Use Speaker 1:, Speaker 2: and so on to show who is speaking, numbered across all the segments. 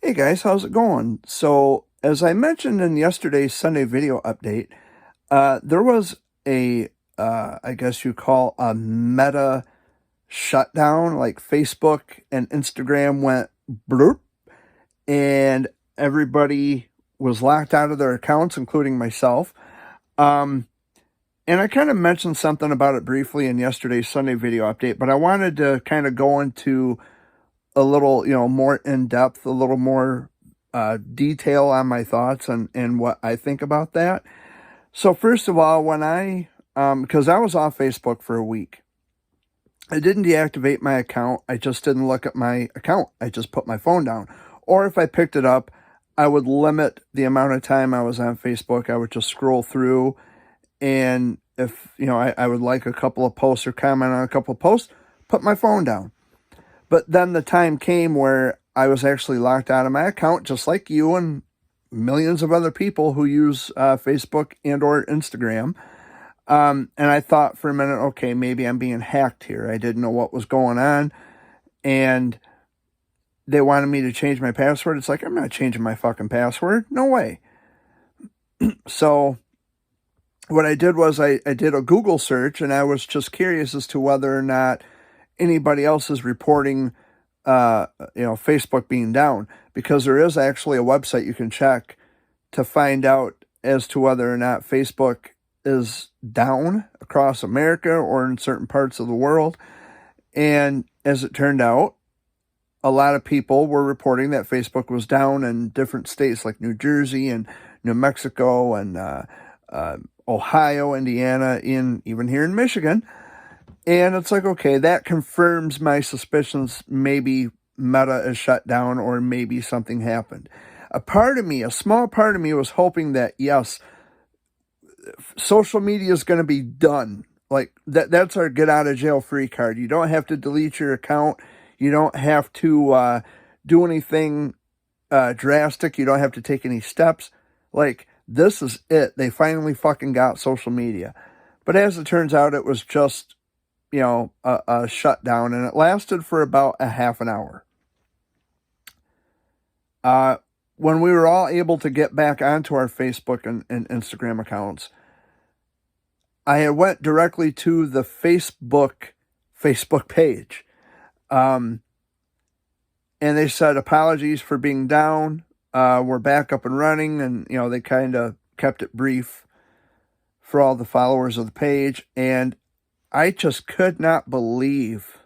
Speaker 1: Hey guys, how's it going? So, as I mentioned in yesterday's Sunday video update, there was I guess you call a meta shutdown, like Facebook and Instagram went bloop, and everybody was locked out of their accounts, including myself. Um, and I kind of mentioned something about it briefly in yesterday's Sunday video update, but I wanted to kind of go into a little, more in depth, a little more detail on my thoughts and what I think about that. So first of all, because I was off Facebook for a week, I didn't deactivate my account. I just didn't look at my account. I just put my phone down. Or if I picked it up, I would limit the amount of time I was on Facebook. I would just scroll through, and if, I would like a couple of posts or comment on a couple of posts, put my phone down. But then the time came where I was actually locked out of my account, just like you and millions of other people who use Facebook and or Instagram. And I thought for a minute, okay, maybe I'm being hacked here. I didn't know what was going on. And they wanted me to change my password. It's like, I'm not changing my fucking password. No way. So what I did was I did a Google search, and I was just curious as to whether or not anybody else is reporting, Facebook being down, because there is actually a website you can check to find out as to whether or not Facebook is down across America or in certain parts of the world. And as it turned out, a lot of people were reporting that Facebook was down in different states like New Jersey and New Mexico and Ohio, Indiana, even here in Michigan. And it's like, okay, that confirms my suspicions. Maybe Meta is shut down, or maybe something happened. A small part of me was hoping that, yes, social media is going to be done. Like that's our get out of jail free card. You don't have to delete your account. You don't have to do anything drastic. You don't have to take any steps. Like, this is it. They finally fucking got social media. But as it turns out, it was just, a shutdown, and it lasted for about a half an hour. When we were all able to get back onto our Facebook and Instagram accounts, I had went directly to the Facebook page. And they said, apologies for being down. We're back up and running. And, they kind of kept it brief for all the followers of the page. And I just could not believe,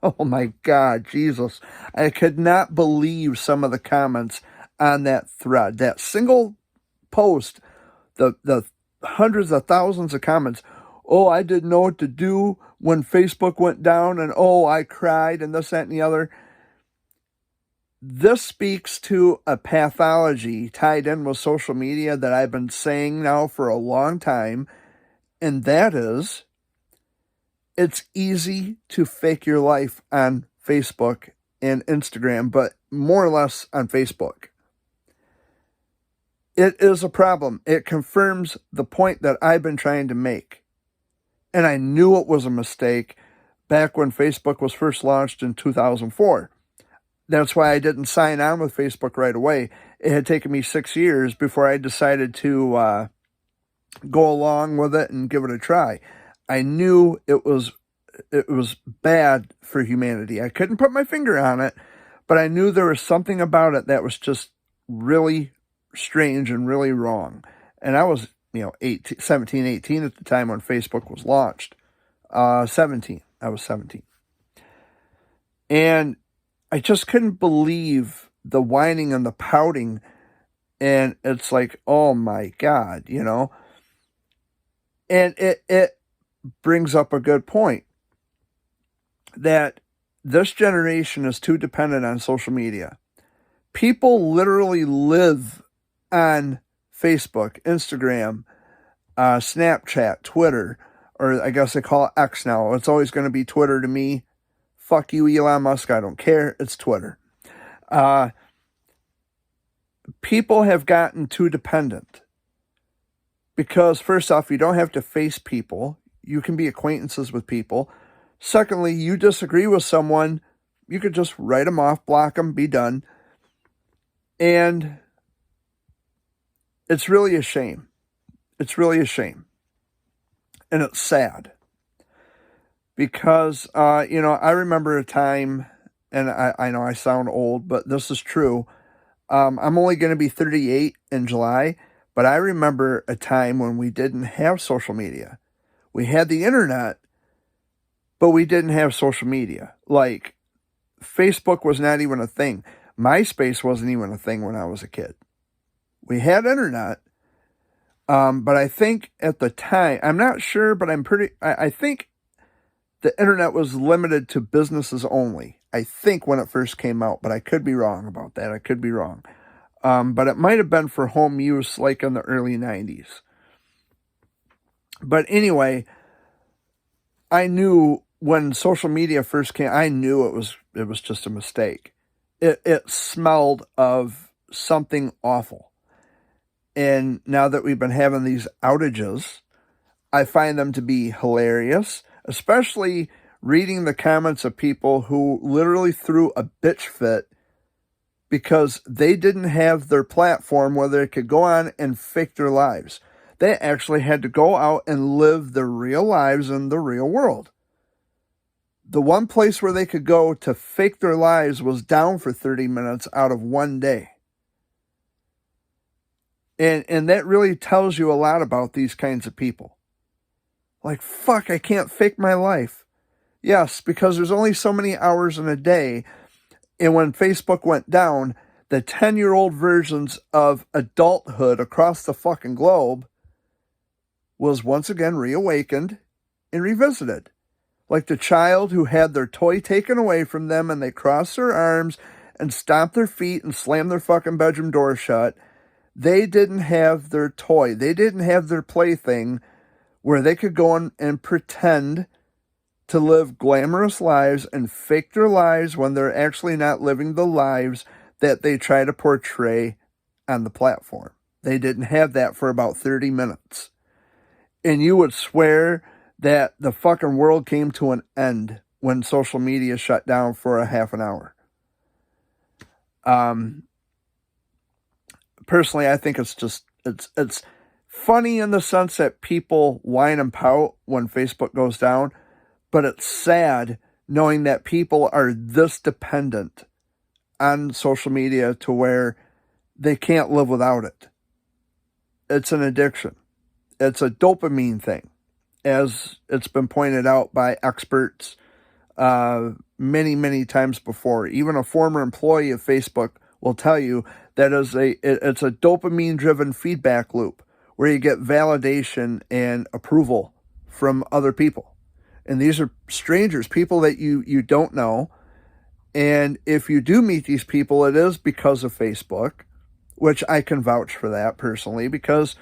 Speaker 1: oh my God, Jesus. I could not believe some of the comments on that thread, that single post, the hundreds of thousands of comments. Oh, I didn't know what to do when Facebook went down, and oh, I cried, and this, that, and the other. This speaks to a pathology tied in with social media that I've been saying now for a long time, and that is, it's easy to fake your life on Facebook and Instagram, but more or less on Facebook. It is a problem. It confirms the point that I've been trying to make. And I knew it was a mistake back when Facebook was first launched in 2004. That's why I didn't sign on with Facebook right away. It had taken me 6 years before I decided to go along with it and give it a try. I knew it was bad for humanity. I couldn't put my finger on it, but I knew there was something about it that was just really strange and really wrong. And I was, 17, 18 at the time when Facebook was launched. 17. I was 17. And I just couldn't believe the whining and the pouting. And it's like, oh my God, And it brings up a good point, that this generation is too dependent on social media. People literally live on Facebook, Instagram, Snapchat, Twitter, or I guess they call it X now. It's always going to be Twitter to me. Fuck you, Elon Musk. I don't care. It's Twitter. People have gotten too dependent because, first off, you don't have to face people. You can be acquaintances with people. Secondly, you disagree with someone, you could just write them off, block them, be done. And it's really a shame. It's really a shame. And it's sad. Because, I remember a time, and I know I sound old, but this is true. I'm only going to be 38 in July, but I remember a time when we didn't have social media. We had the internet, but we didn't have social media. Like, Facebook was not even a thing. MySpace wasn't even a thing when I was a kid. We had internet, but I think at the time, I'm not sure, but I think the internet was limited to businesses only. I think when it first came out, but I could be wrong about that. I could be wrong. But it might have been for home use like in the early 90s. But anyway, I knew when social media first came, I knew it was just a mistake. It smelled of something awful. And now that we've been having these outages, I find them to be hilarious, especially reading the comments of people who literally threw a bitch fit because they didn't have their platform where they could go on and fake their lives. They actually had to go out and live their real lives in the real world. The one place where they could go to fake their lives was down for 30 minutes out of one day. And that really tells you a lot about these kinds of people. Like, fuck, I can't fake my life. Yes, because there's only so many hours in a day. And when Facebook went down, the 10-year-old versions of adulthood across the fucking globe was once again reawakened and revisited. Like the child who had their toy taken away from them and they crossed their arms and stomped their feet and slammed their fucking bedroom door shut. They didn't have their toy. They didn't have their plaything where they could go on and pretend to live glamorous lives and fake their lives when they're actually not living the lives that they try to portray on the platform. They didn't have that for about 30 minutes. And you would swear that the fucking world came to an end when social media shut down for a half an hour. Personally, I think it's funny in the sense that people whine and pout when Facebook goes down, but it's sad knowing that people are this dependent on social media to where they can't live without it. It's an addiction. It's a dopamine thing, as it's been pointed out by experts many, many times before. Even a former employee of Facebook will tell you that it's a dopamine-driven feedback loop where you get validation and approval from other people. And these are strangers, people that you don't know. And if you do meet these people, it is because of Facebook, which I can vouch for that personally, because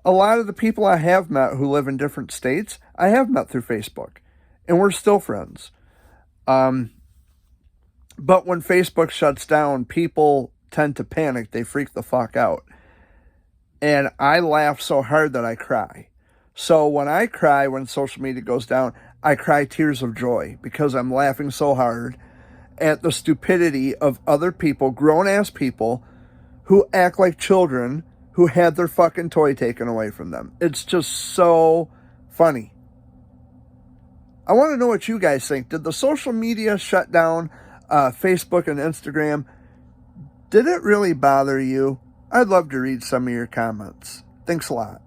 Speaker 1: a lot of the people I have met who live in different states, I have met through Facebook, and we're still friends. But when Facebook shuts down, people tend to panic. They freak the fuck out. And I laugh so hard that I cry. So when I cry when social media goes down, I cry tears of joy because I'm laughing so hard at the stupidity of other people, grown-ass people, who act like children who had their fucking toy taken away from them. It's just so funny. I want to know what you guys think. Did the social media shut down Facebook and Instagram? Did it really bother you? I'd love to read some of your comments. Thanks a lot.